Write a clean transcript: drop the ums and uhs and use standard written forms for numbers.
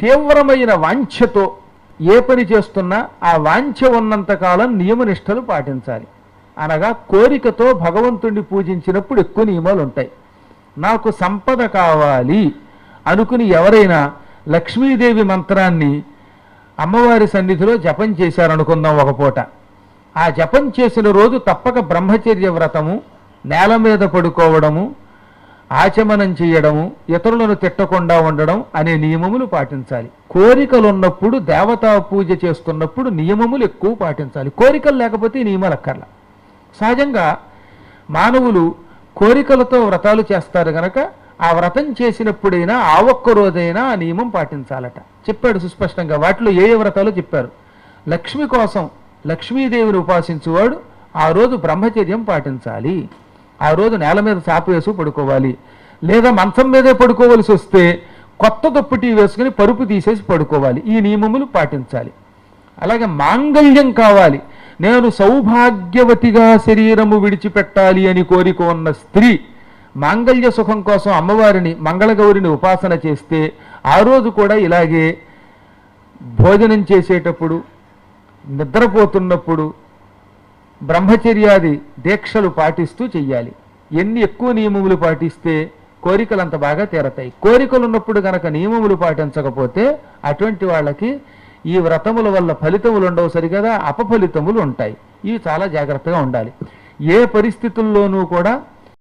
తీవ్రమైన వాంఛతో ఏ పని చేస్తున్నా ఆ వాంఛ ఉన్నంతకాలం నియమనిష్టలు పాటించాలి. అనగా కోరికతో భగవంతుణ్ణి పూజించినప్పుడు ఎక్కువ నియమాలు ఉంటాయి. నాకు సంపద కావాలి అనుకుని ఎవరైనా లక్ష్మీదేవి మంత్రాన్ని అమ్మవారి సన్నిధిలో జపం చేశారనుకుందాం ఒక పూట. ఆ జపం చేసిన రోజు తప్పక బ్రహ్మచర్య వ్రతము, నేల మీద పడుకోవడము, ఆచమనం చేయడము, ఇతరులను తిట్టకుండా ఉండడం అనే నియమములు పాటించాలి. కోరికలు ఉన్నప్పుడు, దేవతా పూజ చేస్తున్నప్పుడు నియమములు ఎక్కువ పాటించాలి. కోరికలు లేకపోతే ఈ నియమాలు అక్కర్లా. సహజంగా మానవులు కోరికలతో వ్రతాలు చేస్తారు గనక ఆ వ్రతం చేసినప్పుడైనా ఆ ఒక్క రోజైనా ఆ నియమం పాటించాలట చెప్పాడు సుస్పష్టంగా. వాటిలో ఏ ఏ వ్రతాలు చెప్పారు. లక్ష్మి కోసం లక్ష్మీదేవిని ఉపాసించువాడు ఆ రోజు బ్రహ్మచర్యం పాటించాలి. ఆ రోజు నేల మీద చాప వేసి పడుకోవాలి. లేదా మంచం మీదే పడుకోవలసి వస్తే కొత్త దుప్పటి వేసుకుని పరుపు తీసేసి పడుకోవాలి. ఈ నియమములు పాటించాలి. అలాగే మాంగళ్యం కావాలి. నేను సౌభాగ్యవతిగా శరీరము విడిచిపెట్టాలి అని కోరిక ఉన్న స్త్రీ మాంగళ్య సుఖం కోసం అమ్మవారిని మంగళగౌరిని ఉపాసన చేస్తే ఆ రోజు కూడా ఇలాగే భోజనం చేసేటప్పుడు, నిద్రపోతున్నప్పుడు బ్రహ్మచర్యాది దీక్షలు పాటిస్తూ చెయ్యాలి. ఎన్ని ఎక్కువ నియమములు పాటిస్తే కోరికలు అంత బాగా తీరతాయి. కోరికలు ఉన్నప్పుడు గనక నియమములు పాటించకపోతే అటువంటి వాళ్ళకి ఈ వ్రతముల వల్ల ఫలితములు ఉండవు, సరిగదా అపఫలితములు ఉంటాయి. ఇవి చాలా జాగ్రత్తగా ఉండాలి. ఏ పరిస్థితుల్లోనూ కూడా